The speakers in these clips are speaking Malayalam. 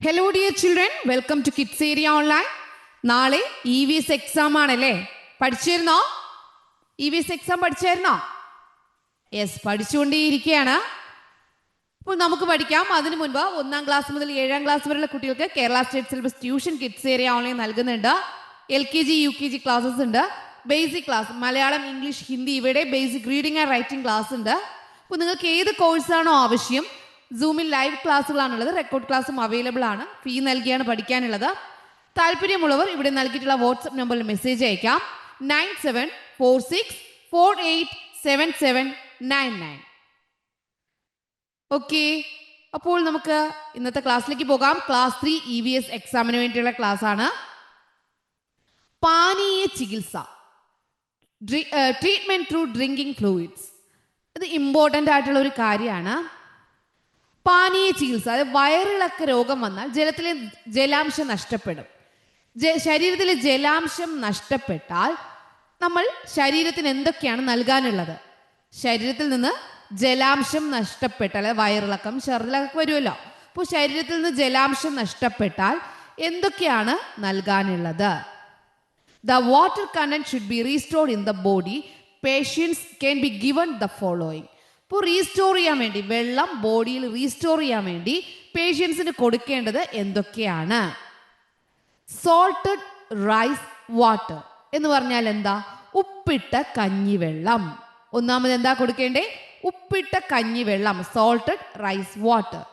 Hello dear children, welcome to kids area online. നാളെ EVS എക്സാം ആണല്ലേ? പഠിച്ചിരുന്നോ? EVS എക്സാം പഠിച്ചായിരുന്നോ? യെസ്, പഠിച്ചുകൊണ്ടേയിരിക്കുകയാണ്. അപ്പോൾ നമുക്ക് പഠിക്കാം. അതിനു മുൻപ് 1ാം ക്ലാസ് മുതൽ 7ാം ക്ലാസ് വരെയുള്ള കുട്ടികൾക്ക് Kerala state syllabus tuition kids area online നൽകുന്നുണ്ട്. LKG UKG ക്ലാസ്സസ് ഉണ്ട്. Basic class Malayalam, English, Hindi, ഇവിടെ basic reading and writing class ഉണ്ട്. അപ്പോൾ നിങ്ങൾക്ക് ഏത് കോഴ്സാണോ ആവശ്യം, സൂമിൽ ലൈവ് ക്ലാസ്സുകളാണുള്ളത്. റെക്കോർഡ് ക്ലാസ്സും അവൈലബിൾ ആണ്. ഫീ നൽകിയാണ് പഠിക്കാനുള്ളത്. താല്പര്യമുള്ളവർ ഇവിടെ നൽകിയിട്ടുള്ള വാട്സ്ആപ്പ് നമ്പറിൽ മെസ്സേജ് അയക്കാം. 9746487799. ഓക്കെ, അപ്പോൾ നമുക്ക് ഇന്നത്തെ ക്ലാസ്സിലേക്ക് പോകാം. ക്ലാസ് 3 EVS എക്സാമിന് വേണ്ടിയുള്ള ക്ലാസ് ആണ്. പാനീയ ചികിത്സ, ട്രീറ്റ്മെന്റ് ത്രൂ ഡ്രിങ്കിങ് ഫ്ലൂയിഡ്സ്. ഇത് ഇമ്പോർട്ടൻ്റ് ആയിട്ടുള്ള ഒരു കാര്യമാണ്. പാനീയ ചികിത്സ, അത് വയറിളക്ക രോഗം വന്നാൽ ജലത്തിലെ ജലാംശം നഷ്ടപ്പെടും. ശരീരത്തിലെ ജലാംശം നഷ്ടപ്പെട്ടാൽ നമ്മൾ ശരീരത്തിന് എന്തൊക്കെയാണ് നൽകാനുള്ളത്? ശരീരത്തിൽ നിന്ന് ജലാംശം നഷ്ടപ്പെട്ടാൽ വയറിളക്കം, ഛർദിലൊക്കെ വരുമല്ലോ. അപ്പോൾ ശരീരത്തിൽ നിന്ന് ജലാംശം നഷ്ടപ്പെട്ടാൽ എന്തൊക്കെയാണ് നൽകാനുള്ളത്? The water content should be restored in the body. Patients can be given the following. ഇപ്പോൾ റീസ്റ്റോർ ചെയ്യാൻ വേണ്ടി, വെള്ളം ബോഡിയിൽ റീസ്റ്റോർ ചെയ്യാൻ വേണ്ടി പേഷ്യൻസിന് കൊടുക്കേണ്ടത് എന്തൊക്കെയാണ്? സോൾട്ടഡ് റൈസ് വാട്ടർ എന്ന് പറഞ്ഞാൽ എന്താ? ഉപ്പിട്ട കഞ്ഞിവെള്ളം. ഒന്നാമത് എന്താ കൊടുക്കേണ്ടേ? ഉപ്പിട്ട കഞ്ഞിവെള്ളം, സോൾട്ടഡ് റൈസ് വാട്ടർ.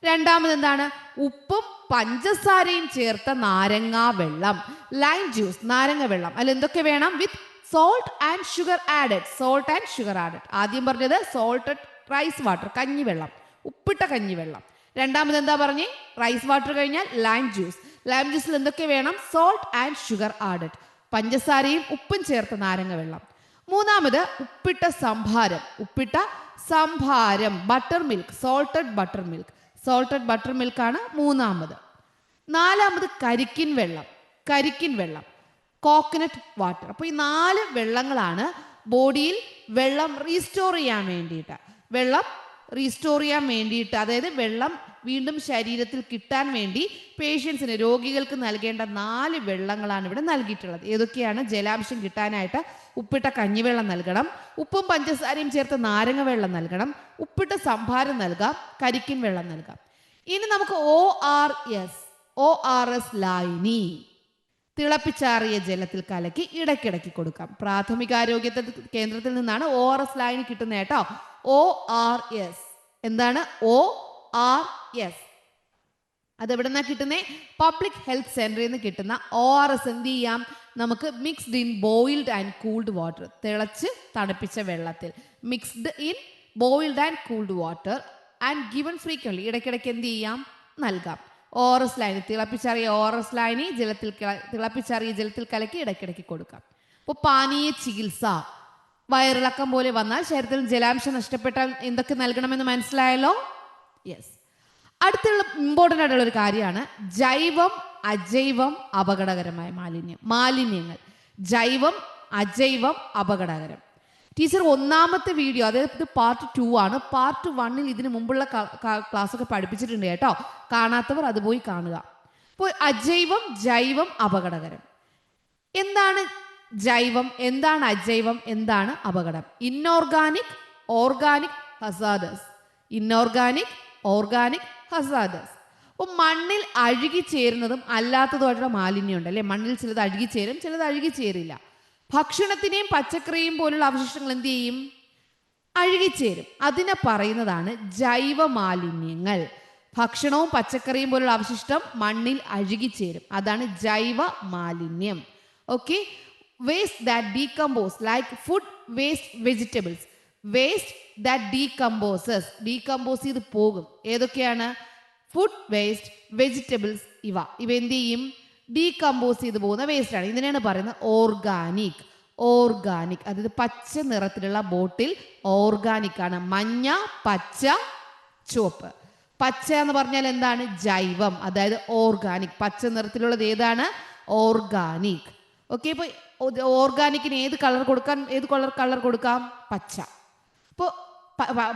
രണ്ടാമത് എന്താണ്? ഉപ്പും പഞ്ചസാരയും ചേർത്ത നാരങ്ങാ വെള്ളം, ലൈം ജ്യൂസ്, നാരങ്ങ വെള്ളം. അതിൽ എന്തൊക്കെ വേണം? With salt and sugar added. Salt and sugar added. ആദ്യം പറഞ്ഞത് സോൾട്ടഡ് റൈസ് വാട്ടർ, കഞ്ഞിവെള്ളം, ഉപ്പിട്ട കഞ്ഞിവെള്ളം. രണ്ടാമത് എന്താ പറഞ്ഞേ? റൈസ് വാട്ടർ കഴിഞ്ഞാൽ ലൈം ജ്യൂസ്. ലൈം ജ്യൂസിൽ എന്തൊക്കെ വേണം? സോൾട്ട് ആൻഡ് ഷുഗർ ആഡഡ്, പഞ്ചസാരയും ഉപ്പും ചേർത്ത നാരങ്ങ വെള്ളം. മൂന്നാമത് ഉപ്പിട്ട സംഭാരം, ഉപ്പിട്ട സംഭാരം, butter milk, salted butter milk. Salted butter മിൽക്കാണ് മൂന്നാമത്. നാലാമത് കരിക്കിൻ വെള്ളം, കരിക്കിൻ വെള്ളം, കോക്കനട്ട് വാട്ടർ. അപ്പോൾ ഈ 4 വെള്ളങ്ങളാണ് ബോഡിയിൽ വെള്ളം റീസ്റ്റോർ ചെയ്യാൻ വേണ്ടിയിട്ട്, വെള്ളം റീസ്റ്റോർ ചെയ്യാൻ വേണ്ടിയിട്ട്, അതായത് വെള്ളം വീണ്ടും ശരീരത്തിൽ കിട്ടാൻ വേണ്ടി പേഷ്യൻസിന്, രോഗികൾക്ക് നൽകേണ്ട 4 വെള്ളങ്ങളാണ് ഇവിടെ നൽകിയിട്ടുള്ളത്. ഏതൊക്കെയാണ്? ജലാംശം കിട്ടാനായിട്ട് ഉപ്പിട്ട കഞ്ഞിവെള്ളം നൽകണം, ഉപ്പും പഞ്ചസാരയും ചേർത്ത് നാരങ്ങ വെള്ളം നൽകണം, ഉപ്പിട്ട സംഭാരം നൽകാം, കരിക്കിൻ വെള്ളം നൽകാം. ഇനി നമുക്ക് ORS ലായനി, തിളപ്പിച്ചാറിയ ജലത്തിൽ കലക്കി ഇടയ്ക്കിടയ്ക്ക് കൊടുക്കാം. പ്രാഥമികാരോഗ്യ കേന്ദ്രത്തിൽ നിന്നാണ് ORS ലായനി കിട്ടുന്നത് കേട്ടോ. ORS എന്താണ്? ORS അതെവിടെ നിന്നാണ് കിട്ടുന്നത്? പബ്ലിക് ഹെൽത്ത് സെന്ററിൽ നിന്ന് കിട്ടുന്ന ORS എന്ത് ചെയ്യാം? നമുക്ക് mixed in boiled and cooled water, തിളച്ച് തണുപ്പിച്ച വെള്ളത്തിൽ, mixed in boiled and cooled water and given frequently, ഇടയ്ക്കിടയ്ക്ക് എന്ത് ചെയ്യാം? നൽകാം. ORS ലായനി, തിളപ്പിച്ചാറിയ ORS ലായനി തിളപ്പിച്ചാറിയ ജലത്തിൽ കലക്കി ഇടയ്ക്കിടയ്ക്ക് കൊടുക്കാം. അപ്പോൾ പാനീയ ചികിത്സ, വയറിളക്കം പോലെ വന്നാൽ ശരീരത്തിൽ ജലാംശം നഷ്ടപ്പെട്ടാൽ എന്തൊക്കെ നൽകണമെന്ന് മനസ്സിലായല്ലോ? യെസ്. അടുത്തുള്ള ഇമ്പോർട്ടൻ്റ് ആയിട്ടുള്ള ഒരു കാര്യമാണ് ജൈവം അജൈവം അപകടകരമായ മാലിന്യങ്ങൾ. ജൈവം അജൈവം അപകടകരം. ടീച്ചർ 1ാമത്തെ വീഡിയോ, അതായത് പാർട്ട് 2 ആണ്. പാർട്ട് 1ൽ ഇതിനു മുമ്പുള്ള ക്ലാസ്സൊക്കെ പഠിപ്പിച്ചിട്ടുണ്ട് കേട്ടോ. കാണാത്തവർ അത് പോയി കാണുക. അപ്പോൾ അജൈവം, ജൈവം, അപകടകരം. എന്താണ് ജൈവം, എന്താണ് അജൈവം, എന്താണ് അപകടം? Inorganic, organic, hazardous. Inorganic, organic, hazardous. അപ്പോൾ മണ്ണിൽ അഴുകിച്ചേരുന്നതും അല്ലാത്തതുമായിട്ടുള്ള മാലിന്യം ഉണ്ട് അല്ലേ? മണ്ണിൽ ചിലത് അഴുകിച്ചേരും, ചിലത് അഴുകിച്ചേരില്ല. ഭക്ഷണത്തിനെയും പച്ചക്കറിയും പോലുള്ള അവശിഷ്ടങ്ങൾ എന്ത് ചെയ്യും? അഴുകിച്ചേരും. അതിനെ പറയുന്നതാണ് ജൈവ മാലിന്യങ്ങൾ. ഭക്ഷണവും പച്ചക്കറിയും പോലുള്ള അവശിഷ്ടം മണ്ണിൽ അഴുകിച്ചേരും, അതാണ് ജൈവ മാലിന്യം. Okay. Waste that decompose, like food waste, vegetables. Waste that decomposes, decompose ചെയ്ത് പോകും. ഏതൊക്കെയാണ്? ഫുഡ് വേസ്റ്റ്, വെജിറ്റബിൾസ്, ഇവ എന്ത് ചെയ്യും? ഡീകമ്പോസ് ചെയ്ത് പോകുന്ന വേസ്റ്റ് ആണ്. ഇതിനെയാണ് പറയുന്നത് ഓർഗാനിക്. ഓർഗാനിക്, അതായത് പച്ച നിറത്തിലുള്ള ബോട്ടിൽ ഓർഗാനിക് ആണ്. മഞ്ഞ, പച്ച, ചുവപ്പ്. പച്ച എന്ന് പറഞ്ഞാൽ എന്താണ്? ജൈവം, അതായത് ഓർഗാനിക്. പച്ച നിറത്തിലുള്ളത് ഏതാണ്? ഓർഗാനിക്. ഓക്കെ. ഇപ്പോൾ ഓർഗാനിക്കിന് ഏത് കളർ കൊടുക്കാൻ, ഏത് കളർ കൊടുക്കാം? പച്ച. ഇപ്പോൾ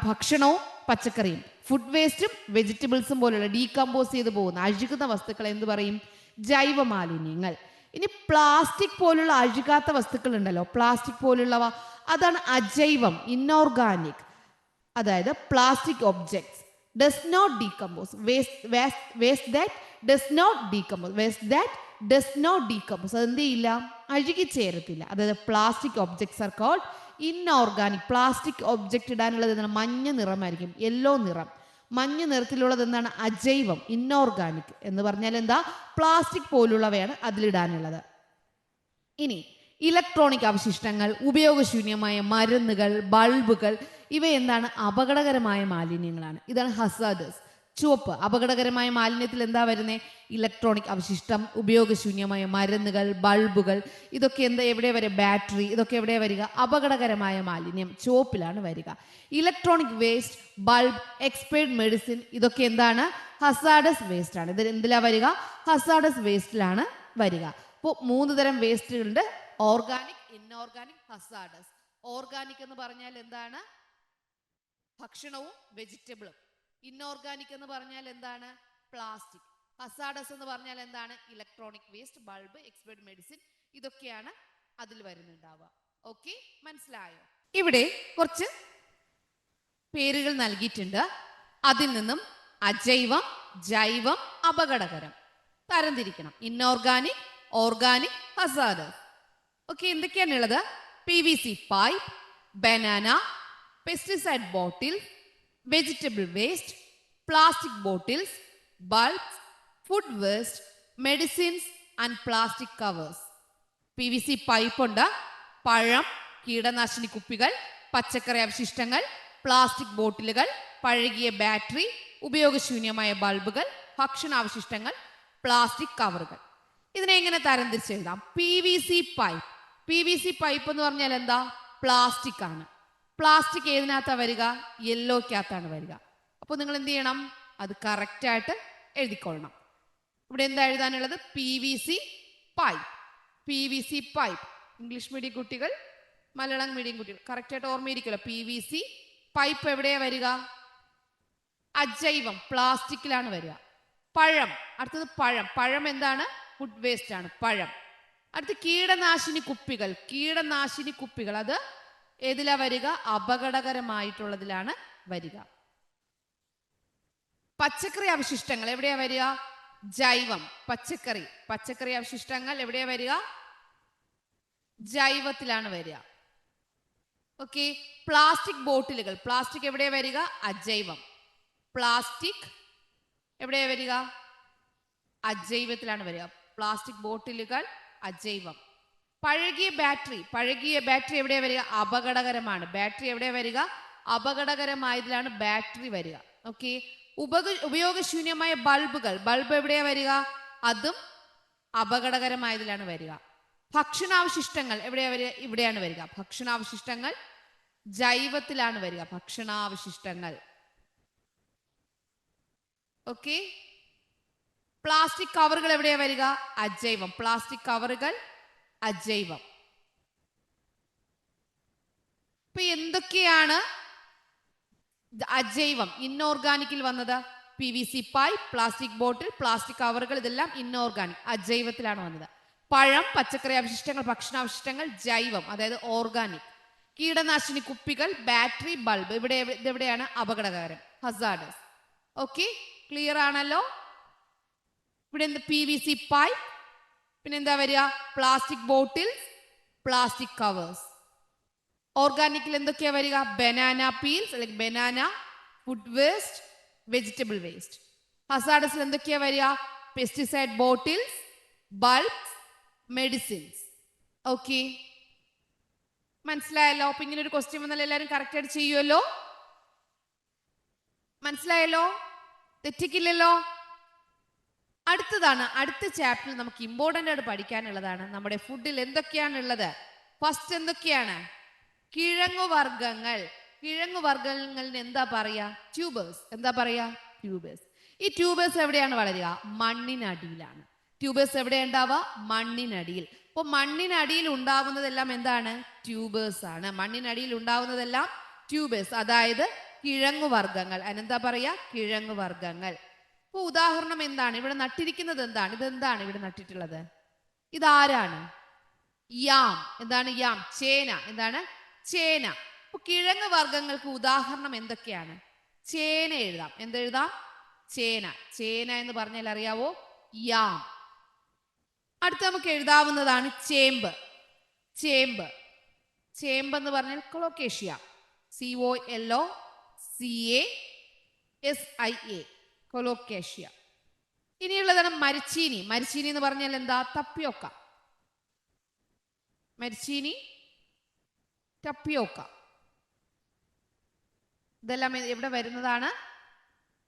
ഭക്ഷണവും പച്ചക്കറിയും. ഫുഡ് വേസ്റ്റും വെജിറ്റബിൾസും പോലുള്ള ഡീകമ്പോസ് ചെയ്ത് പോകുന്ന അഴുകുന്ന വസ്തുക്കൾ എന്ത് പറയും? ജൈവ മാലിന്യങ്ങൾ. ഇനി പ്ലാസ്റ്റിക് പോലുള്ള അഴുകാത്ത വസ്തുക്കൾ ഉണ്ടല്ലോ, പ്ലാസ്റ്റിക് പോലുള്ളവ, അതാണ് അജൈവം, ഇൻഓർഗാനിക്. അതായത് plastic objects does not decompose, waste that does not decompose, അതെന്ത് ചെയ്യില്ല? അഴുകിച്ചേരത്തില്ല. അതായത് plastic objects are called inorganic. Plastic object ഇടാനുള്ളത് എന്താണ്? മഞ്ഞ നിറമായിരിക്കും, യെല്ലോ നിറം. മഞ്ഞ നിറത്തിലുള്ളത് എന്താണ്? അജൈവം, ഇൻഓർഗാനിക് എന്ന് പറഞ്ഞാൽ എന്താ? പ്ലാസ്റ്റിക് പോലുള്ളവയാണ് അതിലിടാനുള്ളത്. ഇനി ഇലക്ട്രോണിക് അവശിഷ്ടങ്ങൾ, ഉപയോഗശൂന്യമായ മരുന്നുകൾ, ബൾബുകൾ, ഇവ എന്താണ്? അപകടകരമായ മാലിന്യങ്ങളാണ്. ഇതാണ് ഹസാർഡസ്. ചുവപ്പ് അപകടകരമായ മാലിന്യത്തിൽ എന്താ വരുന്നത്? ഇലക്ട്രോണിക് അവശിഷ്ടം, ഉപയോഗശൂന്യമായ മരുന്നുകൾ, ബൾബുകൾ, ഇതൊക്കെ എന്താ എവിടെ വരെ? ബാറ്ററി, ഇതൊക്കെ എവിടെ വരിക? അപകടകരമായ മാലിന്യം, ചുവപ്പിലാണ് വരിക. Electronic waste, bulb, expired medicine, ഇതൊക്കെ എന്താണ്? ഹസാർഡസ് വേസ്റ്റ് ആണ്. ഇത് എന്തിലാ വരിക? ഹസാർഡസ് വേസ്റ്റിലാണ് വരിക. അപ്പോൾ 3 തരം വേസ്റ്റുകളുണ്ട്: ഓർഗാനിക്, ഇൻഓർഗാനിക്, ഹസാർഡസ്. ഓർഗാനിക് എന്ന് പറഞ്ഞാൽ എന്താണ്? ഭക്ഷണവും വെജിറ്റബിളും. ഇൻഓർഗാനിക് എന്ന് പറഞ്ഞാൽ എന്താണ്? പ്ലാസ്റ്റിക്. ഹസാർഡസ് എന്ന് പറഞ്ഞാൽ എന്താണ്? Electronic waste, bulb, expired medicine, ഇതൊക്കെയാണ് അതിൽ വരുന്നുണ്ടാവുക. ഓക്കെ, മനസ്സിലായോ? ഇവിടെ കുറച്ച് പേരുകൾ നൽകിയിട്ടുണ്ട്. അതിൽ നിന്നും അജൈവം, ജൈവം, അപകടകരം തരംതിരിക്കണം. Inorganic, organic, hazardous. ഓക്കെ, എന്തൊക്കെയാണുള്ളത്? PVC pipe, banana, pesticide bottle, vegetable waste, plastic bottles, bulbs, food waste, medicines and plastic covers. PVC pipe ഉണ്ട്, പഴം, കീടനാശിനി കുപ്പികൾ, പച്ചക്കറി അവശിഷ്ടങ്ങൾ, പ്ലാസ്റ്റിക് ബോട്ടിലുകൾ, പഴകിയ ബാറ്ററി, ഉപയോഗശൂന്യമായ ബൾബുകൾ, ഭക്ഷണാവശിഷ്ടങ്ങൾ, പ്ലാസ്റ്റിക് കവറുകൾ. ഇതിനെ എങ്ങനെ തരംതിരിച്ചെഴുതാം? PVC pipe. PVC പൈപ്പ് എന്ന് പറഞ്ഞാൽ എന്താ? പ്ലാസ്റ്റിക് ആണ്. പ്ലാസ്റ്റിക് ഏതിനകത്താ വരിക? യെല്ലോക്കകത്താണ് വരിക. അപ്പോൾ നിങ്ങൾ എന്ത് ചെയ്യണം? അത് കറക്റ്റായിട്ട് എഴുതിക്കൊള്ളണം. ഇവിടെ എന്താ എഴുതാനുള്ളത്? PVC pipe. PVC pipe. English medium കുട്ടികൾ, മലയാളം മീഡിയം കുട്ടികൾ കറക്റ്റായിട്ട് ഓർമ്മയിരിക്കുമല്ലോ. PVC പൈപ്പ് എവിടെയാ വരിക? അജൈവം, പ്ലാസ്റ്റിക്കിലാണ് വരിക. പഴം, അടുത്തത് പഴം. പഴം എന്താണ്? ഫുഡ് വേസ്റ്റ് ആണ്, പഴം. അടുത്ത് കീടനാശിനി കുപ്പികൾ. കീടനാശിനി കുപ്പികൾ അത് ഏതിലാ വരിക? അപകടകരമായിട്ടുള്ളതിലാണ് വരിക. പച്ചക്കറി അവശിഷ്ടങ്ങൾ എവിടെയാ വരിക? ജൈവം. പച്ചക്കറി അവശിഷ്ടങ്ങൾ എവിടെയാ വരിക? ജൈവത്തിലാണ് വരിക. ഓക്കെ. പ്ലാസ്റ്റിക് ബോട്ടിലുകൾ. പ്ലാസ്റ്റിക് എവിടെയാ വരിക? അജൈവം. പ്ലാസ്റ്റിക് എവിടെയാ വരിക? അജൈവത്തിലാണ് വരിക. പ്ലാസ്റ്റിക് ബോട്ടിലുകൾ അജൈവം. പഴകിയ ബാറ്ററി എവിടെയാ വരിക? അപകടകരമാണ്. ബാറ്ററി എവിടെയാ വരിക? അപകടകരമായതിലാണ് ബാറ്ററി വരിക. ഓക്കെ. ഉപയോഗശൂന്യമായ ബൾബ് എവിടെയാ വരിക? അതും അപകടകരമായതിലാണ് വരിക. ഭക്ഷണാവശിഷ്ടങ്ങൾ എവിടെയാ വരിക? ഇവിടെയാണ് വരിക. ഭക്ഷണാവശിഷ്ടങ്ങൾ ജൈവത്തിലാണ് വരിക. ഭക്ഷണാവശിഷ്ടങ്ങൾ. ഓക്കെ. പ്ലാസ്റ്റിക് കവറുകൾ എവിടെയാ വരിക? അജൈവം. പ്ലാസ്റ്റിക് കവറുകൾ അജൈവം. ഇപ്പൊ എന്തൊക്കെയാണ് അജൈവം ഇൻഓർഗാനിക്കിൽ വന്നത്? PVC pipe, plastic bottle, plastic കവറുകൾ, ഇതെല്ലാം ഇൻഓർഗാനിക്, അജൈവത്തിലാണ് വന്നത്. പഴം, പച്ചക്കറി അവശിഷ്ടങ്ങൾ, ഭക്ഷണാവശിഷ്ടങ്ങൾ ജൈവം, അതായത് ഓർഗാനിക്. കീടനാശിനി കുപ്പികൾ, ബാറ്ററി, ബൾബ്, ഇതെവിടെയാണ്? അപകടകരം, ഹസാർഡസ്. ഓക്കെ, ക്ലിയർ ആണല്ലോ? ഇവിടെ എന്ത്? PVC പൈപ്പ്, പിന്നെ എന്താ വരിക? Plastic bottles, plastic covers. ഓർഗാനിക്കിൽ എന്തൊക്കെയാ വരിക? ബനാന പീൽസ് അല്ലെങ്കിൽ banana, food waste, vegetable waste. ഹസാർഡസിൽ എന്തൊക്കെയാ വരിക? Pesticide bottles, bulbs, medicines. Okay, മനസ്സിലായല്ലോ? അപ്പൊ ഇങ്ങനെ ഒരു ക്വസ്റ്റ്യൻ വന്നാൽ എല്ലാവരും കറക്റ്റ് ആയിട്ട് ചെയ്യുമല്ലോ? മനസ്സിലായല്ലോ? തെറ്റിക്കില്ലല്ലോ? അടുത്ത ചാപ്റ്ററിൽ നമുക്ക് ഇമ്പോർട്ടൻ്റ് ആയിട്ട് പഠിക്കാനുള്ളതാണ് നമ്മുടെ ഫുഡിൽ എന്തൊക്കെയാണുള്ളത്. ഫസ്റ്റ് എന്തൊക്കെയാണ്? കിഴങ്ങുവർഗ്ഗങ്ങൾ. കിഴങ്ങുവർഗ്ഗങ്ങളിന് എന്താ പറയാ? ട്യൂബേഴ്സ്. എന്താ പറയാ? ട്യൂബേഴ്സ്. ഈ ട്യൂബേഴ്സ് എവിടെയാണ് വളരുക? മണ്ണിനടിയിലാണ്. ട്യൂബേഴ്സ് എവിടെ ഉണ്ടാവുക? മണ്ണിനടിയിൽ. അപ്പോൾ മണ്ണിനടിയിൽ ഉണ്ടാവുന്നതെല്ലാം എന്താണ്? ട്യൂബേഴ്സ് ആണ്. മണ്ണിനടിയിൽ ഉണ്ടാവുന്നതെല്ലാം ട്യൂബേഴ്സ് അതായത് കിഴങ്ങുവർഗ്ഗങ്ങൾ. അതിനെന്താ പറയാ? കിഴങ്ങുവർഗ്ഗങ്ങൾ. ഇപ്പൊ ഉദാഹരണം എന്താണ്? ഇവിടെ നട്ടിരിക്കുന്നത് എന്താണ്? ഇതെന്താണ് ഇവിടെ നട്ടിട്ടുള്ളത്? ഇതാരാണ്? യാം. എന്താണ് യാം? ചേന. എന്താണ്? ചേന. അപ്പൊ കിഴങ്ങ് വർഗ്ഗങ്ങൾക്ക് ഉദാഹരണം എന്തൊക്കെയാണ്? ചേന എഴുതാം. എന്തെഴുതാം? ചേന. ചേന എന്ന് പറഞ്ഞാൽ അറിയാവോ? യാം. അടുത്ത നമുക്ക് എഴുതാവുന്നതാണ് ചേമ്പ്. ചേമ്പ്. ചേമ്പ് എന്ന് പറഞ്ഞാൽ കൊളോക്കേഷ്യ. COLOCASIA. കൊളോക്കേഷ്യ. ഇനിയുള്ളതാണ് മരിച്ചീനി. മരിച്ചീനി എന്ന് പറഞ്ഞാൽ എന്താ? തപ്പിയോക്ക. മരിച്ചീനി, ടപ്പിയോക്ക. ഇതെല്ലാം എവിടെ വരുന്നതാണ്?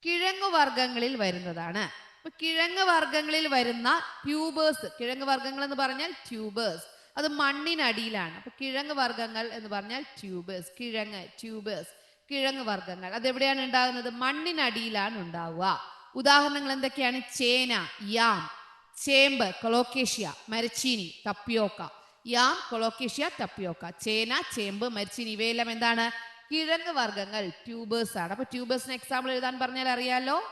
കിഴങ്ങു വർഗ്ഗങ്ങളിൽ വരുന്നതാണ്. അപ്പൊ കിഴങ്ങ് വർഗ്ഗങ്ങളിൽ വരുന്ന ട്യൂബേഴ്സ്, കിഴങ്ങ് വർഗ്ഗങ്ങൾ എന്ന് പറഞ്ഞാൽ ട്യൂബേഴ്സ്, അത് മണ്ണിനടിയിലാണ്. അപ്പൊ കിഴങ്ങ് വർഗ്ഗങ്ങൾ എന്ന് പറഞ്ഞാൽ ട്യൂബേഴ്സ്. കിഴങ്ങ്, ട്യൂബേഴ്സ്, കിഴങ്ങ് വർഗ്ഗങ്ങൾ അതെവിടെയാണ് ഉണ്ടാകുന്നത്? മണ്ണിനടിയിലാണ് ഉണ്ടാവുക. ഉദാഹരണങ്ങൾ എന്തൊക്കെയാണ്? ചേന, യാം. ചേമ്പ്, കൊളോക്കേഷ്യ. മരച്ചീനി, ടപ്പിയോക്ക. യാം, കൊളോക്കേഷ്യ, ടപ്പിയോക്ക. ചേന, ചേമ്പ്, മരച്ചീനി ഇവയെല്ലാം എന്താണ്? കിഴങ്ങ് വർഗ്ഗങ്ങൾ, ട്യൂബേഴ്സ് ആണ്. അപ്പൊ ട്യൂബേഴ്സിന് എക്സാമ്പിൾ എഴുതാൻ പറഞ്ഞാൽ അറിയാലോ?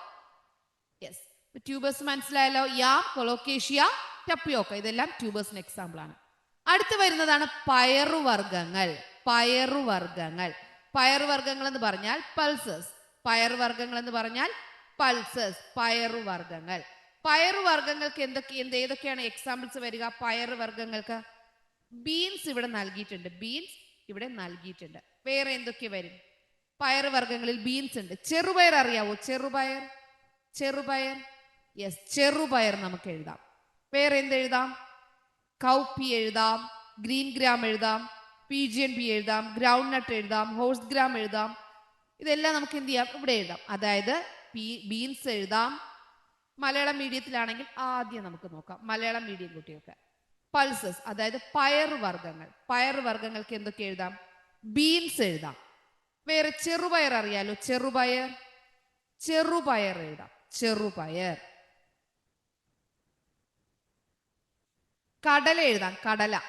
യെസ്, ട്യൂബേഴ്സ് മനസ്സിലായല്ലോ? യാം, കൊളോക്കേഷ്യ, ടപ്പിയോക്ക ഇതെല്ലാം ട്യൂബേഴ്സിന് എക്സാമ്പിൾ ആണ്. അടുത്ത് വരുന്നതാണ് പയറുവർഗ്ഗങ്ങൾ. പയറുവർഗ്ഗങ്ങൾ. പയറുവർഗ്ഗങ്ങൾ എന്ന് പറഞ്ഞാൽ പൾസസ്. പയറുവർഗ്ഗങ്ങൾ എന്ന് പറഞ്ഞാൽ പൾസസ്. പയറുവർഗ്ഗങ്ങൾ. പയറുവർഗ്ഗങ്ങൾക്ക് ഏതൊക്കെയാണ് എക്സാമ്പിൾസ് വരിക? പയറുവർഗ്ഗങ്ങൾക്ക് ബീൻസ് ഇവിടെ നൽകിയിട്ടുണ്ട്. ബീൻസ് ഇവിടെ നൽകിയിട്ടുണ്ട്. വേറെ എന്തൊക്കെ വരും? പയറുവർഗ്ഗങ്ങളിൽ ബീൻസ് ഉണ്ട്. ചെറുപയർ അറിയാവോ? ചെറുപയർ. ചെറുപയർ. യെസ്, ചെറുപയർ നമുക്ക് എഴുതാം. വേറെ എന്തെഴുതാം? കൗപ്പി എഴുതാം, ഗ്രീൻ ഗ്രാം എഴുതാം, PGNP എഴുതാം, ഗ്രൗണ്ട് നട്ട് എഴുതാം, ഹോഴ്സ് ഗ്രാം എഴുതാം. ഇതെല്ലാം നമുക്ക് എന്ത് ചെയ്യാം? ഇവിടെ എഴുതാം. അതായത് ബീൻസ് എഴുതാം. മലയാളം മീഡിയത്തിലാണെങ്കിൽ ആദ്യം നമുക്ക് നോക്കാം. മലയാളം മീഡിയം കുട്ടികൾക്ക് പൾസസ് അതായത് പയറുവർഗ്ഗങ്ങൾ. പയറുവർഗ്ഗങ്ങൾക്ക് എന്തൊക്കെ എഴുതാം? ബീൻസ് എഴുതാം. വേറെ ചെറുപയർ അറിയാലോ? ചെറുപയർ. ചെറുപയർ എഴുതാം. ചെറുപയർ. കടല എഴുതാം. കടല.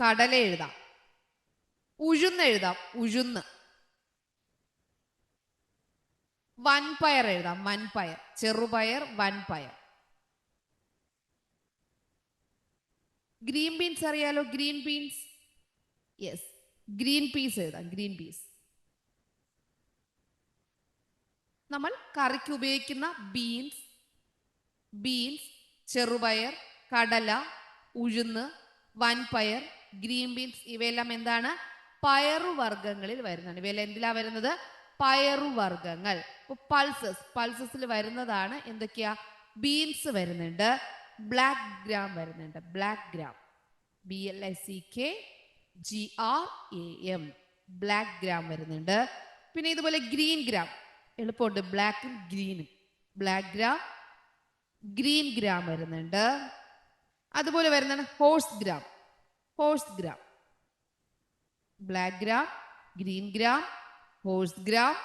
കടല എഴുതാം. ഉഴുന്ന് എഴുതാം. ഉഴുന്ന്. വൻപയർ എഴുതാം. വൻപയർ. ചെറുപയർ, വൻപയർ. ഗ്രീൻ ബീൻസ് അറിയാലോ? Green beans. Yes, green peas എഴുതാം. Green peas. നമ്മൾ കറിക്ക് ഉപയോഗിക്കുന്ന ബീൻസ്, ബീൻസ്, ചെറുപയർ, കടല, ഉഴുന്ന്, വൻപയർ, ഗ്രീൻ ബീൻസ് ഇവയെല്ലാം എന്താണ്? പയറുവർഗ്ഗങ്ങളിൽ വരുന്നതാണ്. ഇവയെല്ലാം എന്തിലാ വരുന്നത്? പയറുവർഗ്ഗങ്ങൾ. പൾസസ്. പൾസസിൽ വരുന്നതാണ് എന്തൊക്കെയാ? ബീൻസ് വരുന്നുണ്ട്, ബ്ലാക്ക് ഗ്രാം വരുന്നുണ്ട്. Black gram. BLACKGRAM. Black gram വരുന്നുണ്ട്. പിന്നെ ഇതുപോലെ ഗ്രീൻ ഗ്രാം. എളുപ്പമുണ്ട്. ബ്ലാക്കും ഗ്രീനും. ബ്ലാക്ക് ഗ്രാം, ഗ്രീൻ ഗ്രാം വരുന്നുണ്ട്. അതുപോലെ വരുന്നതാണ് horse gram. Horse gram. Black gram, green gram, horse gram.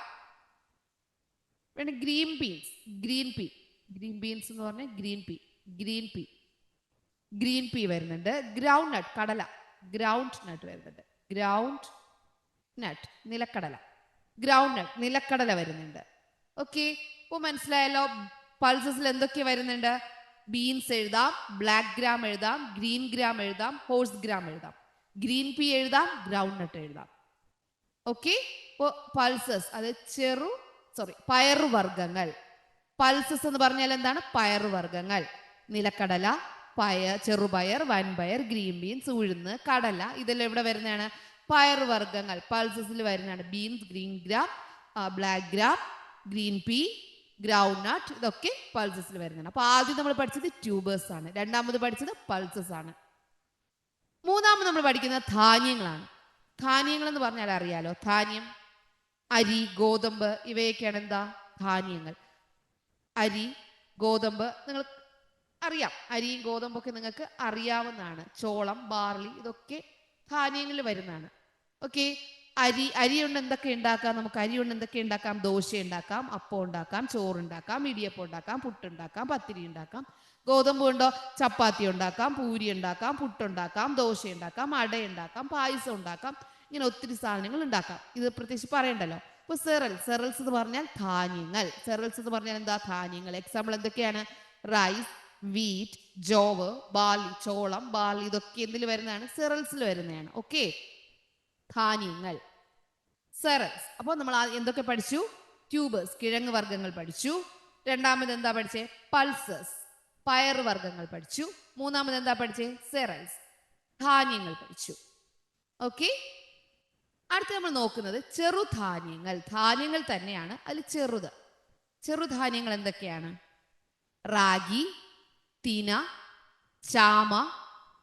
പിന്നെ green beans. Green pea. Green beans എന്ന് പറഞ്ഞാൽ green pea. Green pea. Green pea വരുന്നുണ്ട്. Groundnut. കടല. ഗ്രൗണ്ട് നട്ട് വരുന്നുണ്ട്. Groundnut. നിലക്കടല. Groundnut. നിലക്കടല വരുന്നുണ്ട്. ഓക്കെ, ഇപ്പൊ മനസ്സിലായല്ലോ? പൾസസിൽ എന്തൊക്കെ വരുന്നുണ്ട്? ബീൻസ് എഴുതാം, ബ്ലാക്ക് ഗ്രാം എഴുതാം, ഗ്രീൻ ഗ്രാം എഴുതാം, ഹോഴ്സ് ഗ്രാം എഴുതാം, ഗ്രീൻ പീ എഴുതാം, ഗ്രൗണ്ട് നട്ട് എഴുതാം. ഓക്കെ, ഇപ്പോ പൾസസ് അത് പയറുവർഗ്ഗങ്ങൾ. പൾസസ് എന്ന് പറഞ്ഞാൽ എന്താണ്? പയറുവർഗ്ഗങ്ങൾ. നിലക്കടല, ചെറുപയർ, വൻപയർ, ഗ്രീൻ ബീൻസ്, ഉഴുന്ന്, കടല ഇതെല്ലാം ഇവിടെ വരുന്നതാണ് പയറുവർഗ്ഗങ്ങൾ. പൾസസിൽ വരുന്നതാണ് beans, green gram, black gram, green pea, groundnut ഇതൊക്കെ പൾസസിൽ വരുന്നതാണ്. അപ്പൊ ആദ്യം നമ്മൾ പഠിച്ചത് ട്യൂബേഴ്സ് ആണ്. രണ്ടാമത് പഠിച്ചത് പൾസസ് ആണ്. മൂന്നാമത് നമ്മൾ പഠിക്കുന്നത് ധാന്യങ്ങളാണ്. ധാന്യങ്ങൾ എന്ന് പറഞ്ഞാൽ അറിയാലോ? ധാന്യം, അരി, ഗോതമ്പ് ഇവയൊക്കെയാണ് എന്താ? ധാന്യങ്ങൾ. അരി, ഗോതമ്പ് നിങ്ങൾ അറിയാം. അരിയും ഗോതമ്പൊക്കെ നിങ്ങൾക്ക് അറിയാവുന്നതാണ്. ചോളം, ബാർലി ഇതൊക്കെ ധാന്യങ്ങളിൽ വരുന്നതാണ്. ഓക്കെ, അരി കൊണ്ട് എന്തൊക്കെ ഉണ്ടാക്കാം? നമുക്ക് അരി കൊണ്ട് എന്തൊക്കെ ഉണ്ടാക്കാം? ദോശ ഉണ്ടാക്കാം, അപ്പം ഉണ്ടാക്കാം, ചോറുണ്ടാക്കാം, ഇടിയപ്പം ഉണ്ടാക്കാം, പുട്ടുണ്ടാക്കാം, പത്തിരി ഉണ്ടാക്കാം. ഗോതമ്പ് കൊണ്ടോ ചപ്പാത്തി ഉണ്ടാക്കാം, പൂരി ഉണ്ടാക്കാം, പുട്ടുണ്ടാക്കാം, ദോശ ഉണ്ടാക്കാം, അട ഉണ്ടാക്കാം, പായസം ഉണ്ടാക്കാം. ഇങ്ങനെ ഒത്തിരി സാധനങ്ങൾ ഉണ്ടാക്കാം. ഇത് പ്രത്യേകിച്ച് പറയണ്ടല്ലോ. ഇപ്പൊ സെറൽസ് എന്ന് പറഞ്ഞാൽ ധാന്യങ്ങൾ. സെറൽസ് എന്ന് പറഞ്ഞാൽ എന്താ? ധാന്യങ്ങൾ. എക്സാമ്പിൾ എന്തൊക്കെയാണ്? റൈസ്, വീറ്റ്, ജോവ്, ബാർലി, ചോളം, ബാർലി, ഇതൊക്കെ എന്തിൽ വരുന്നതാണ്? സെറൽസിൽ വരുന്നതാണ്. ഓക്കെ, ധാന്യങ്ങൾ, സെറൽസ്. അപ്പോൾ നമ്മൾ എന്തൊക്കെ പഠിച്ചു? ട്യൂബേഴ്സ്, കിഴങ്ങ് വർഗ്ഗങ്ങൾ പഠിച്ചു. രണ്ടാമത് എന്താ പഠിച്ചേ? പൾസസ്, പയർ വർഗ്ഗങ്ങൾ പഠിച്ചു. മൂന്നാമത് എന്താ പഠിച്ചേ? സെറൽസ്, ധാന്യങ്ങൾ പഠിച്ചു. ഓക്കെ, അടുത്ത് നമ്മൾ നോക്കുന്നത് ചെറുധാന്യങ്ങൾ. ധാന്യങ്ങൾ തന്നെയാണ്, അതിൽ ചെറുധാന്യങ്ങൾ എന്തൊക്കെയാണ്? റാഗി, തിന, ചാമ,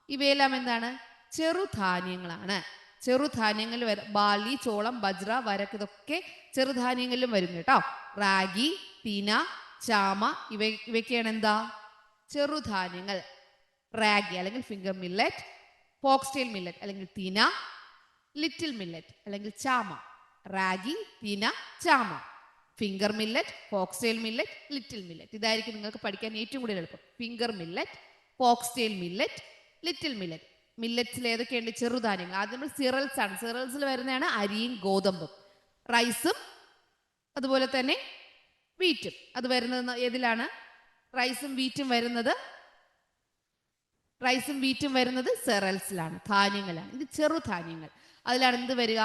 ഇവയെല്ലാം എന്താണ്? ചെറുധാന്യങ്ങളാണ്. ചെറുധാന്യങ്ങളിൽ ബാർലി, ചോളം, ബജ്ര, വരക്ക്, ഇതൊക്കെ ചെറുധാന്യങ്ങളിലും വരും കേട്ടോ. റാഗി, തിന, ചാമ, ഇവയ്ക്കാണ് എന്താ? ചെറുധാന്യങ്ങൾ. റാഗി അല്ലെങ്കിൽ ഫിംഗർ മില്ലറ്റ്, ഫോക്സ്റ്റെയിൽ മില്ലറ്റ് അല്ലെങ്കിൽ തിന, ലിറ്റിൽ മില്ലറ്റ് അല്ലെങ്കിൽ ചാമ. റാഗി, തിന, ചാമ. Finger millet, foxtail millet, little millet. ഇതായിരിക്കും നിങ്ങൾക്ക് പഠിക്കാൻ ഏറ്റവും കൂടുതൽ എളുപ്പം. Finger millet, foxtail millet, little millet. മില്ലറ്റ്സിൽ ഏതൊക്കെയുണ്ട്? ചെറുധാന്യങ്ങൾ. ആദ്യം നമ്മൾ സിറൽസ് ആണ്. സിറൽസിൽ വരുന്നതാണ് അരിയും ഗോതമ്പും. റൈസും അതുപോലെ തന്നെ വീറ്റും. അത് വരുന്നത് ഏതിലാണ്? റൈസും വീറ്റും വരുന്നത് സെറൽസിലാണ്, ധാന്യങ്ങളാണ്. ഇത് ചെറുധാന്യങ്ങൾ. അതിലാണ് എന്ത് വരിക?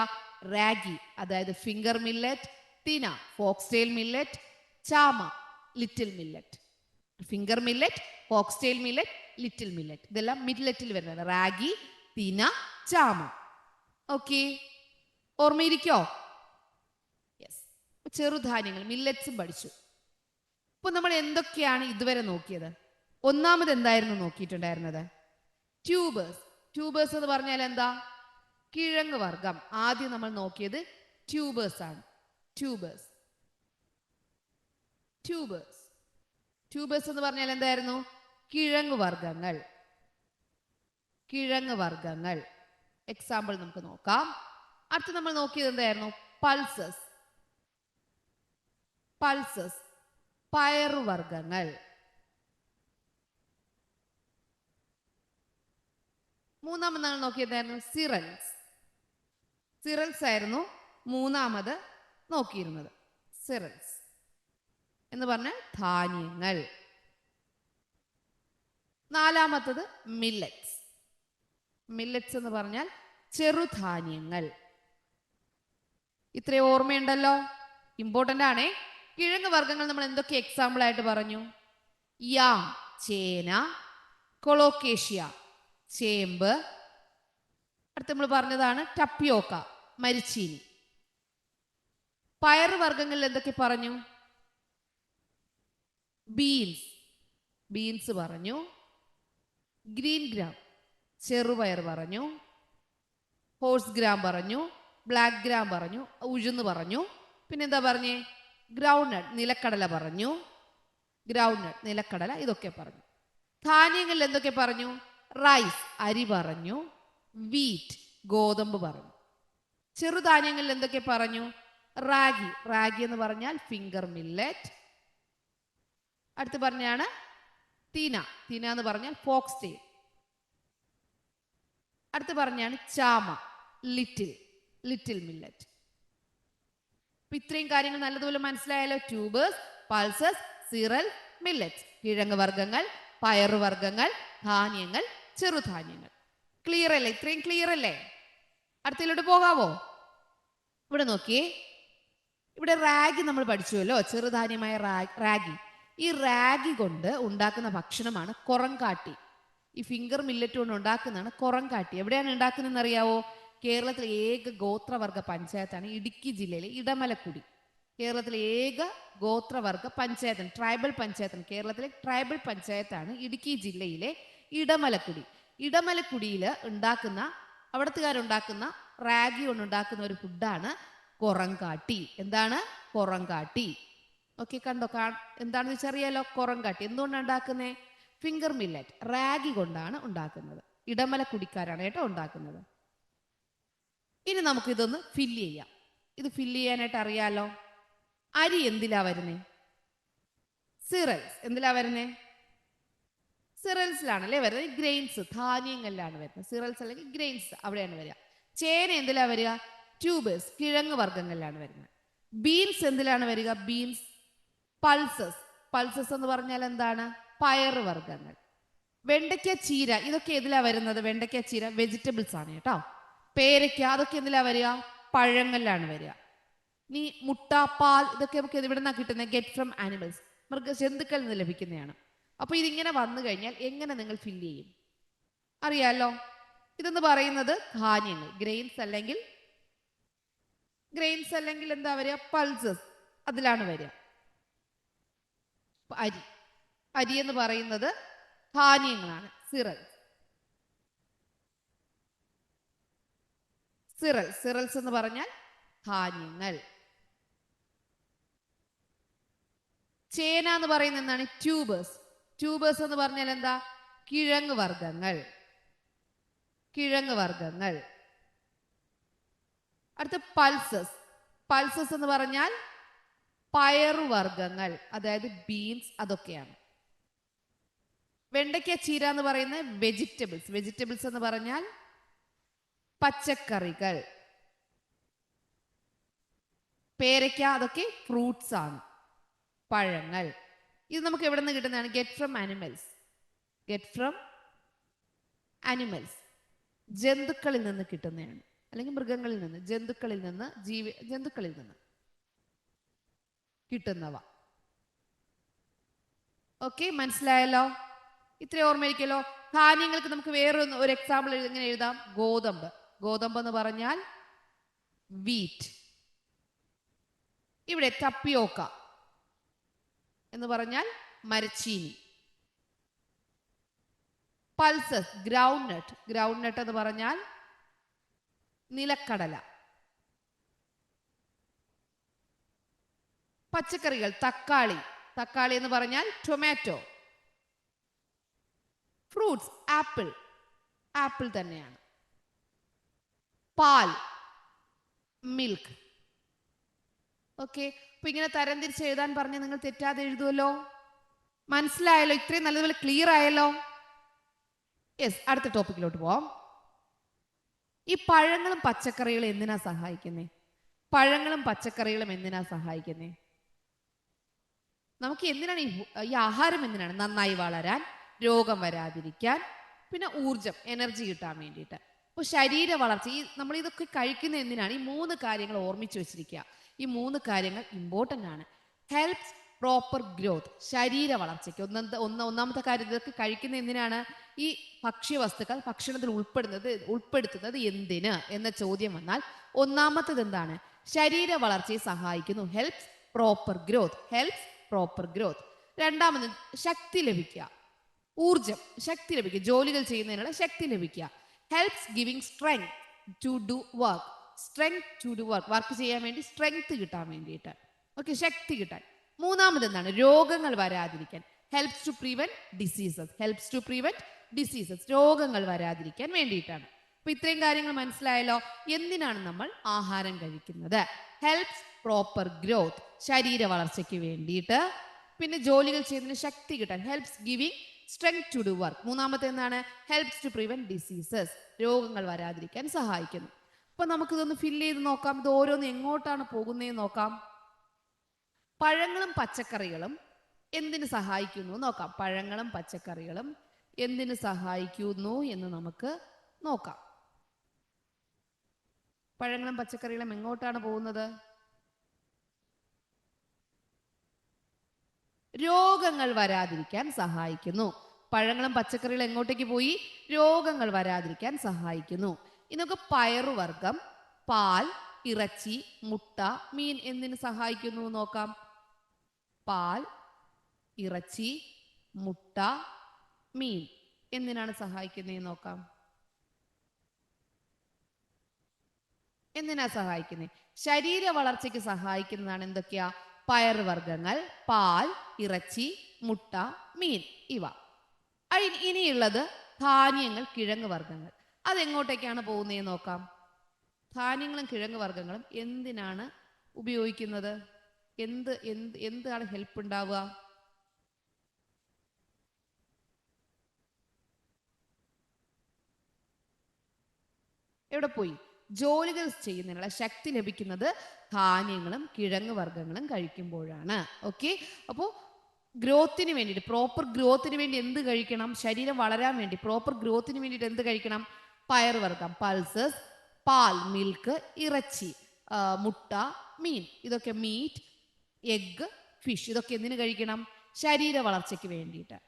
റാഗി, അതായത് ഫിംഗർ മില്ലറ്റ്, തിന, ഫോക്സ്റ്റെയിൽ മില്ലറ്റ്, ചാമ, little millet. Finger millet, foxtail millet, little millet, ഇതെല്ലാം മില്ലറ്റിൽ വരുന്നത്. റാഗി, തിന, ചാമ. ഓക്കെ, ഓർമ്മയിരിക്കോ? യെസ്. ചെറുധാന്യങ്ങൾ, മില്ലറ്റ്സും പഠിച്ചു. ഇപ്പൊ നമ്മൾ എന്തൊക്കെയാണ് ഇതുവരെ നോക്കിയത്? ഒന്നാമത് എന്തായിരുന്നു നോക്കിയിട്ടുണ്ടായിരുന്നത്? ട്യൂബേഴ്സ്. ട്യൂബേഴ്സ് എന്ന് പറഞ്ഞാൽ എന്താ? കിഴങ്ങ് വർഗം. ആദ്യം നമ്മൾ നോക്കിയത് ട്യൂബേഴ്സ് ആണ്. ട്യൂബേഴ്സ് എന്ന് പറഞ്ഞാൽ എന്തായിരുന്നു? കിഴങ്ങ് വർഗങ്ങൾ. എക്സാമ്പിൾ നമുക്ക് നോക്കാം. അടുത്ത് നമ്മൾ നോക്കിയത് എന്തായിരുന്നു? പൾസസ്, പയറുവർഗങ്ങൾ. മൂന്നാമത് നമ്മൾ നോക്കിയതായിരുന്നു സിറൽസ് ആയിരുന്നു മൂന്നാമത് നോക്കിയിരുന്നത്. സിറൽസ് എന്ന് പറഞ്ഞാൽ ധാന്യങ്ങൾ. നാലാമത്തത് മില്ലറ്റ്സ് എന്ന് പറഞ്ഞാൽ ചെറുധാന്യങ്ങൾ. ഇത്രയും ഓർമ്മയുണ്ടല്ലോ, ഇമ്പോർട്ടൻ്റ് ആണേ. കിഴങ്ങ് വർഗ്ഗങ്ങൾ നമ്മൾ എന്തൊക്കെ എക്സാമ്പിൾ ആയിട്ട് പറഞ്ഞു? യാം, ചേന, കൊളോക്കേഷ്യ, ചേമ്പ്. അടുത്ത് നമ്മൾ പറഞ്ഞതാണ് ടപ്പിയോക്ക, മരിച്ചീനി. പയർ വർഗ്ഗങ്ങളിൽ എന്തൊക്കെ പറഞ്ഞു? ബീൻസ് പറഞ്ഞു. ഗ്രീൻ ഗ്രാം, ചെറുപയർ പറഞ്ഞു. ഹോഴ്സ് ഗ്രാം പറഞ്ഞു. ബ്ലാക്ക് ഗ്രാം പറഞ്ഞു. ഉഴുന്ന് പറഞ്ഞു. പിന്നെന്താ പറഞ്ഞേ? ഗ്രൗണ്ട് നട്ട്, നിലക്കടല പറഞ്ഞു. നിലക്കടല, ഇതൊക്കെ പറഞ്ഞു. ധാന്യങ്ങളിൽ എന്തൊക്കെ പറഞ്ഞു? റൈസ്, അരി പറഞ്ഞു. വീറ്റ്, ഗോതമ്പ് പറഞ്ഞു. ചെറുധാന്യങ്ങളിൽ എന്തൊക്കെ പറഞ്ഞു? റാഗി എന്ന് പറഞ്ഞാൽ ഫിംഗർ മില്ലറ്റ്. അടുത്ത് പറഞ്ഞാണ് തിന എന്ന് പറഞ്ഞാൽ ഫോക്സ്റ്റെയിൽ. അടുത്ത് പറഞ്ഞാണ് ചാമ, ലിറ്റിൽ മില്ലറ്റ്. ഇത്രയും കാര്യങ്ങൾ നല്ലതുപോലെ മനസ്സിലായാലോ? Tubers, pulses, cereal, millet. കിഴങ്ങ് വർഗ്ഗങ്ങൾ, പയറുവർഗ്ഗങ്ങൾ, ധാന്യങ്ങൾ, ചെറുധാന്യങ്ങൾ. ക്ലിയർ അല്ലേ? ഇത്രയും ക്ലിയർ അല്ലേ? അടുത്തതിലോട്ട് പോകാവോ? ഇവിടെ നോക്കിയേ, ഇവിടെ റാഗി നമ്മൾ പഠിച്ചുവല്ലോ, ചെറുധാന്യമായ റാഗി. ഈ റാഗി കൊണ്ട് ഉണ്ടാക്കുന്ന ഭക്ഷണമാണ് കൊറങ്കാട്ടി. ഈ ഫിംഗർ മില്ലറ്റ് കൊണ്ട് ഉണ്ടാക്കുന്നതാണ് കൊറങ്കാട്ടി. എവിടെയാണ് ഉണ്ടാക്കുന്നതെന്ന് അറിയാവോ? കേരളത്തിലെ ഏക ഗോത്രവർഗ പഞ്ചായത്താണ് ഇടുക്കി ജില്ലയിലെ ഇടമലക്കുടി. കേരളത്തിലെ ഏക ഗോത്രവർഗ പഞ്ചായത്താണ്, ട്രൈബൽ പഞ്ചായത്താണ്. കേരളത്തിലെ ട്രൈബൽ പഞ്ചായത്താണ് ഇടുക്കി ജില്ലയിലെ ഇടമലക്കുടി. ഇടമലക്കുടിയിൽ അവിടത്തുകാരുണ്ടാക്കുന്ന റാഗി കൊണ്ടുണ്ടാക്കുന്ന ഒരു ഫുഡാണ് കൊറങ്കാട്ടി. എന്താണ്? കൊറങ്കാട്ടി. ഓക്കെ, കണ്ടോ? എന്താണെന്ന് വെച്ചറിയാലോ? കൊറങ്കാട്ടി എന്തുകൊണ്ടാണ് ഉണ്ടാക്കുന്നത്? ഫിംഗർ മില്ലറ്റ്, റാഗി കൊണ്ടാണ് ഉണ്ടാക്കുന്നത്. ഇടമലക്കുടിക്കാരാണ് കേട്ടോ ഉണ്ടാക്കുന്നത്. ഇനി നമുക്ക് ഇതൊന്ന് ഫില്ല് ചെയ്യാം. ഇത് ഫില്ല് ചെയ്യാനായിട്ട് അറിയാലോ. അരി എന്തിലാ വരുന്നേ? സിറൽസ്. എന്തിലാ വരുന്നേ? സിറൽസിലാണല്ലേ വരുന്നത്. ഗ്രെയിൻസ്, ധാന്യങ്ങളിലാണ് വരുന്നത്. സിറൽസ് അല്ലെങ്കിൽ ഗ്രെയിൻസ് അവിടെയാണ് വരിക. ചേന എന്തിലാ വരിക? ട്യൂബേഴ്സ്, കിഴങ്ങ് വർഗ്ഗങ്ങളിലാണ് വരുന്നത്. ബീൻസ് എന്തിലാണ് വരിക? ബീൻസ്. പൾസസ്, പൾസസ് എന്ന് പറഞ്ഞാൽ എന്താണ്? പയറ് വർഗ്ഗങ്ങൾ. വെണ്ടയ്ക്ക, ചീര ഇതൊക്കെ ഏതിലാ വരുന്നത്? വെണ്ടയ്ക്ക, ചീര വെജിറ്റബിൾസ് ആണ് കേട്ടോ. പേരയ്ക്ക അതൊക്കെ എന്തിലാ വരിക? പഴങ്ങളിലാണ് വരിക. ഇനി മുട്ട, പാൽ ഇതൊക്കെ നമുക്ക് എവിടെ നിന്നാണ് കിട്ടുന്നത്? ഗെറ്റ് ഫ്രം ആനിമൽസ്, ജന്തുക്കളിൽ നിന്ന് ലഭിക്കുന്നതാണ്. അപ്പൊ ഇതിങ്ങനെ വന്നു കഴിഞ്ഞാൽ എങ്ങനെ നിങ്ങൾ ഫില്ല് ചെയ്യും? അറിയാലോ. ഇതെന്ന് പറയുന്നത് ധാന്യങ്ങൾ, ഗ്രെയിൻസ് അല്ലെങ്കിൽ എന്താ വരിക? പൾസസ്, അതിലാണ് വരിക. അരി, അരി എന്ന് പറയുന്നത് ധാന്യങ്ങളാണ്. സിറൽസ് എന്ന് പറഞ്ഞാൽ ധാന്യങ്ങൾ. ചേന എന്ന് പറയുന്നത് എന്താണ്? ട്യൂബേഴ്സ്. ട്യൂബേഴ്സ് എന്ന് പറഞ്ഞാൽ എന്താ? കിഴങ്ങ് വർഗ്ഗങ്ങൾ. അടുത്ത പൾസസ്. പൾസസ് എന്ന് പറഞ്ഞാൽ പയറുവർഗ്ഗങ്ങൾ, അതായത് ബീൻസ് അതൊക്കെയാണ്. വെണ്ടയ്ക്ക, ചീര എന്ന് പറയുന്നത് വെജിറ്റബിൾസ്. വെജിറ്റബിൾസ് എന്ന് പറഞ്ഞാൽ പച്ചക്കറികൾ. പേരയ്ക്ക അതൊക്കെ ഫ്രൂട്ട്സ് ആണ്, പഴങ്ങൾ. ഇത് നമുക്ക് എവിടെ നിന്ന് കിട്ടുന്നതാണ്? ഗെറ്റ് ഫ്രം ആനിമൽസ്, ജന്തുക്കളിൽ നിന്ന് കിട്ടുന്നതാണ്. അല്ലെങ്കിൽ മൃഗങ്ങളിൽ നിന്ന്, ജന്തുക്കളിൽ നിന്ന് കിട്ടുന്നവ. ഓക്കെ, മനസ്സിലായല്ലോ? ഇത്ര ഓർമ്മയിരിക്കല്ലോ. ധാന്യങ്ങൾക്ക് നമുക്ക് വേറെ ഒരു എക്സാമ്പിൾ എങ്ങനെ എഴുതാം? ഗോതമ്പ് എന്ന് പറഞ്ഞാൽ വീറ്റ്. ഇവിടെ ടപ്പിയോക്ക എന്ന് പറഞ്ഞാൽ മരച്ചീനി. പൾസസ്, ഗ്രൗണ്ട് നട്ട് എന്ന് പറഞ്ഞാൽ നിലക്കടല. പച്ചക്കറികൾ, തക്കാളി എന്ന് പറഞ്ഞാൽ ടൊമാറ്റോ. ഫ്രൂട്ട്സ്, ആപ്പിൾ തന്നെയാണ്. പാൽ, മിൽക്ക്. ഓക്കെ, അപ്പൊ ഇങ്ങനെ തരംതിരിച്ച് എഴുതാൻ പറഞ്ഞ് നിങ്ങൾ തെറ്റാതെ എഴുതുമല്ലോ. മനസ്സിലായല്ലോ? ഇത്രയും നല്ലതുപോലെ ക്ലിയർ ആയല്ലോ? യെസ്, അടുത്ത ടോപ്പിക്കിലോട്ട് പോവാം. ഈ പഴങ്ങളും പച്ചക്കറികളും എന്തിനാ സഹായിക്കുന്നേ? നമുക്ക് എന്തിനാണ് ഈ ആഹാരം? എന്തിനാണ്? നന്നായി വളരാൻ, രോഗം വരാതിരിക്കാൻ, പിന്നെ ഊർജം, എനർജി കിട്ടാൻ വേണ്ടിയിട്ട്. അപ്പോൾ ശരീര വളർച്ച, നമ്മൾ ഇതൊക്കെ കഴിക്കുന്ന എന്തിനാണ്? ഈ 3 കാര്യങ്ങൾ ഓർമ്മിച്ച് വെച്ചിരിക്കുക. ഈ 3 കാര്യങ്ങൾ ഇമ്പോർട്ടൻ്റ് ആണ്. ഹെൽപ്സ് പ്രോപ്പർ ഗ്രോത്ത്, ശരീര വളർച്ചയ്ക്ക്. ഒന്നാമത്തെ കാര്യം, ഇതൊക്കെ കഴിക്കുന്ന എന്തിനാണ്? ഈ ഭക്ഷ്യവസ്തുക്കൾ ഭക്ഷണത്തിൽ ഉൾപ്പെടുത്തുന്നത് എന്തിന് എന്ന ചോദ്യം വന്നാൽ ഒന്നാമത്തേത് എന്താണ്? ശരീര വളർച്ചയെ സഹായിക്കുന്നു. Helps proper growth. രണ്ടാമത് ശക്തി ലഭിക്കുക, ഊർജം, ശക്തി ലഭിക്കുക, ജോലികൾ ചെയ്യുന്നതിനുള്ള ശക്തി ലഭിക്കുക. Helps giving strength to do work, work ചെയ്യാൻ വേണ്ടി സ്ട്രെങ്ത് കിട്ടാൻ വേണ്ടിയിട്ട്. ഓക്കെ, ശക്തി കിട്ടാൻ. മൂന്നാമത് എന്താണ്? രോഗങ്ങൾ വരാതിരിക്കാൻ. ഹെൽപ്സ് ടു പ്രിവെന്റ് ഡിസീസസ്, രോഗങ്ങൾ വരാതിരിക്കാൻ വേണ്ടിയിട്ടാണ്. അപ്പൊ ഇത്രയും കാര്യങ്ങൾ മനസ്സിലായല്ലോ. എന്തിനാണ് നമ്മൾ ആഹാരം കഴിക്കുന്നത്? ഹെൽപ്സ് പ്രോപ്പർ ഗ്രോത്ത്, ശരീര വളർച്ചയ്ക്ക് വേണ്ടിയിട്ട്. പിന്നെ ജോലികൾ ചെയ്യുന്നതിന് ശക്തി കിട്ടാൻ, helps giving strength to do work. മൂന്നാമത്തെ എന്താണ്? ഹെൽപ്സ് ടു പ്രിവെന്റ് ഡിസീസസ്, രോഗങ്ങൾ വരാതിരിക്കാൻ സഹായിക്കുന്നു. അപ്പൊ നമുക്കിതൊന്ന് ഫില്ല് ചെയ്ത് നോക്കാം. ഇത് ഓരോന്ന് എങ്ങോട്ടാണ് പോകുന്നതെന്ന് നോക്കാം. പഴങ്ങളും പച്ചക്കറികളും എന്തിനു സഹായിക്കുന്നു നോക്കാം. പഴങ്ങളും പച്ചക്കറികളും എന്തിനു സഹായിക്കുന്നു എന്ന് നമുക്ക് നോക്കാം. പഴങ്ങളും പച്ചക്കറികളും എങ്ങോട്ടാണ് പോകുന്നത്? രോഗങ്ങൾ വരാതിരിക്കാൻ സഹായിക്കുന്നു. പഴങ്ങളും പച്ചക്കറികളും എങ്ങോട്ടേക്ക് പോയി? രോഗങ്ങൾ വരാതിരിക്കാൻ സഹായിക്കുന്നു. ഇതൊക്കെ പയറുവർഗം, പാൽ, ഇറച്ചി, മുട്ട, മീൻ എന്തിനു സഹായിക്കുന്നു നോക്കാം. പാൽ, ഇറച്ചി, മുട്ട, മീൻ എന്തിനാണ് സഹായിക്കുന്നത് നോക്കാം. എന്തിനാ സഹായിക്കുന്നത്? ശരീര വളർച്ചയ്ക്ക് സഹായിക്കുന്നതാണ് എന്തൊക്കെയാ? പയറുവർഗ്ഗങ്ങൾ, പാൽ, ഇറച്ചി, മുട്ട, മീൻ ഇവ. ഇനിയുള്ളത് ധാന്യങ്ങൾ, കിഴങ്ങ് വർഗ്ഗങ്ങൾ. അതെങ്ങോട്ടേക്കാണ് പോകുന്നതെന്ന് നോക്കാം. ധാന്യങ്ങളും കിഴങ്ങ് വർഗ്ഗങ്ങളും എന്തിനാണ് ഉപയോഗിക്കുന്നത്? എന്താണ് ഹെൽപ്പ് ഉണ്ടാവുക? എവിടെ പോയി? ജോലികൾ ചെയ്യുന്നതിനുള്ള ശക്തി ലഭിക്കുന്നത് ധാന്യങ്ങളും കിഴങ്ങ് വർഗ്ഗങ്ങളും കഴിക്കുമ്പോഴാണ്. ഓക്കെ, അപ്പോൾ ഗ്രോത്തിന് വേണ്ടിയിട്ട്, പ്രോപ്പർ ഗ്രോത്തിന് വേണ്ടി എന്ത് കഴിക്കണം? ശരീരം വളരാൻ വേണ്ടി പ്രോപ്പർ ഗ്രോത്തിന് വേണ്ടിയിട്ട് എന്ത് കഴിക്കണം? പയറുവർഗ്ഗം, പൾസസ്, പാൽ, മിൽക്ക്, ഇറച്ചി, മുട്ട, മീൻ, ഇതൊക്കെ മീറ്റ്, എഗ്ഗ്, ഫിഷ്, ഇതൊക്കെ എന്തിനു കഴിക്കണം? ശരീര വളർച്ചയ്ക്ക് വേണ്ടിയിട്ട്.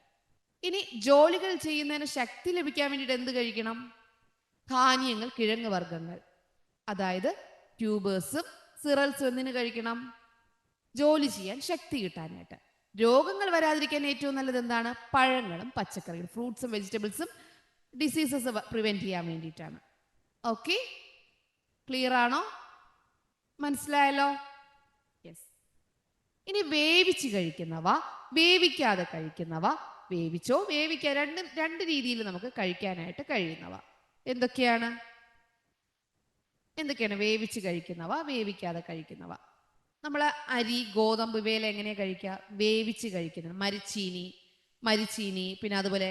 ഇനി ജോലികൾ ചെയ്യുന്നതിന് ശക്തി ലഭിക്കാൻ വേണ്ടിയിട്ട് എന്ത് കഴിക്കണം? ധാന്യങ്ങൾ, കിഴങ്ങ് വർഗ്ഗങ്ങൾ, അതായത് ട്യൂബേഴ്സും സിറൽസും എന്തിനു കഴിക്കണം? ജോലി ചെയ്യാൻ ശക്തി കിട്ടാനായിട്ട്. രോഗങ്ങൾ വരാതിരിക്കാൻ ഏറ്റവും നല്ലത് എന്താണ്? പഴങ്ങളും പച്ചക്കറികളും, ഫ്രൂട്ട്സും വെജിറ്റബിൾസും ഡിസീസസ് പ്രിവെന്റ് ചെയ്യാൻ വേണ്ടിയിട്ടാണ്. ഓക്കെ, ക്ലിയർ ആണോ? മനസ്സിലായല്ലോ? യെസ്. ഇനി വേവിച്ച് കഴിക്കുന്നവ, വേവിക്കാതെ കഴിക്കുന്നവ, വേവിച്ചോ വേവിക്കുക, രണ്ട് രീതിയിൽ നമുക്ക് കഴിക്കാനായിട്ട് കഴിയുന്നവ എന്തൊക്കെയാണ്? വേവിച്ച് കഴിക്കുന്നവ, വേവിക്കാതെ കഴിക്കുന്നവ. നമ്മൾ അരി, ഗോതമ്പ് ഇവയിൽ എങ്ങനെയാ കഴിക്കുക? വേവിച്ച് കഴിക്കുന്നത്. മരിച്ചീനി, പിന്നെ അതുപോലെ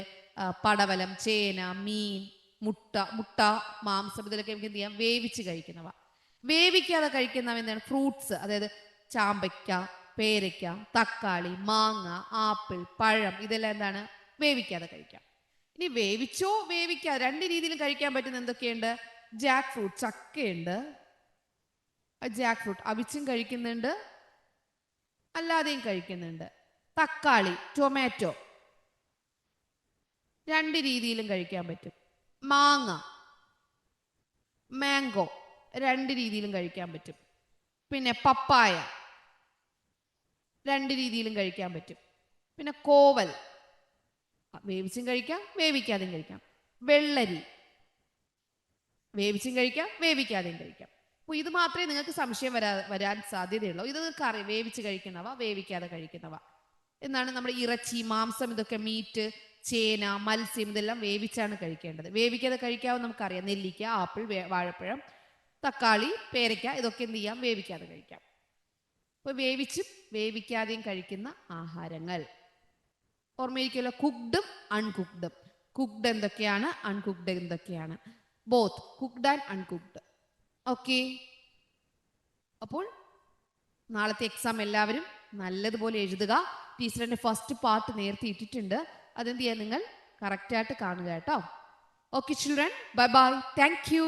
പടവലം, ചേന, മീൻ, മുട്ട, മാംസം, ഇതിലൊക്കെ നമുക്ക് എന്ത് ചെയ്യാം? വേവിച്ച് കഴിക്കുന്നവ. വേവിക്കാതെ കഴിക്കുന്നവ എന്താണ്? ഫ്രൂട്ട്സ്, അതായത് ചാമ്പയ്ക്ക, പേരയ്ക്ക, തക്കാളി, മാങ്ങ, ആപ്പിൾ, പഴം, ഇതെല്ലാം എന്താണ്? വേവിക്കാതെ കഴിക്കാം. ഇനി വേവിച്ചോ വേവിക്കാതെ രണ്ട് രീതിയിലും കഴിക്കാൻ പറ്റുന്ന എന്തൊക്കെയുണ്ട്? ജാക്ക് ഫ്രൂട്ട്, ചക്കയുണ്ട്. ജാക്ക് ഫ്രൂട്ട് അവിച്ചും കഴിക്കുന്നുണ്ട്, അല്ലാതെയും കഴിക്കുന്നുണ്ട്. തക്കാളി, ടൊമാറ്റോ, രണ്ട് രീതിയിലും കഴിക്കാൻ പറ്റും. മാംഗോ, രണ്ട് രീതിയിലും കഴിക്കാൻ പറ്റും. പിന്നെ പപ്പായ, രണ്ട് രീതിയിലും കഴിക്കാൻ പറ്റും. പിന്നെ കോവൽ, വേവിച്ചും കഴിക്കാം, വേവിക്കാതെയും കഴിക്കാം. വെള്ളരി, വേവിച്ചും കഴിക്കാം, വേവിക്കാതെയും കഴിക്കാം. അപ്പോൾ ഇത് മാത്രമേ നിങ്ങൾക്ക് സംശയം വരാൻ സാധ്യതയുള്ളൂ. ഇത് നിങ്ങൾക്ക് അറിയാം, വേവിച്ച് കഴിക്കുന്നവ, വേവിക്കാതെ കഴിക്കുന്നവ എന്നാണ്. നമ്മുടെ ഇറച്ചി, മാംസം, ഇതൊക്കെ മീറ്റ്, ചേന, മത്സ്യം, ഇതെല്ലാം വേവിച്ചാണ് കഴിക്കേണ്ടത്. വേവിക്കാതെ കഴിക്കാവും നമുക്കറിയാം. നെല്ലിക്ക, ആപ്പിൾ, വാഴപ്പഴം, തക്കാളി, പേരയ്ക്ക, ഇതൊക്കെ എന്ത് ചെയ്യാം? വേവിക്കാതെ കഴിക്കാം. അപ്പോൾ വേവിച്ചും വേവിക്കാതെയും കഴിക്കുന്ന ആഹാരങ്ങൾ ഓർമ്മയിരിക്കുമല്ലോ. കുക്ക്ഡും അൺകുക്ക്ഡും. കുക്ക്ഡ് എന്തൊക്കെയാണ്, അൺകുക്ക്ഡ് എന്തൊക്കെയാണ്? Both cooked and uncooked. Okay, അപ്പോൾ നാളത്തെ എക്സാം എല്ലാവരും നല്ലതുപോലെ എഴുതുക. ടീച്ചറിന്റെ ഫസ്റ്റ് പാർട്ട് നേരത്തെ ഇട്ടിട്ടുണ്ട്, അതെന്ത് ചെയ്യാൻ? നിങ്ങൾ കറക്റ്റായിട്ട് കാണുക കേട്ടോ. Okay children, bye bye, thank you.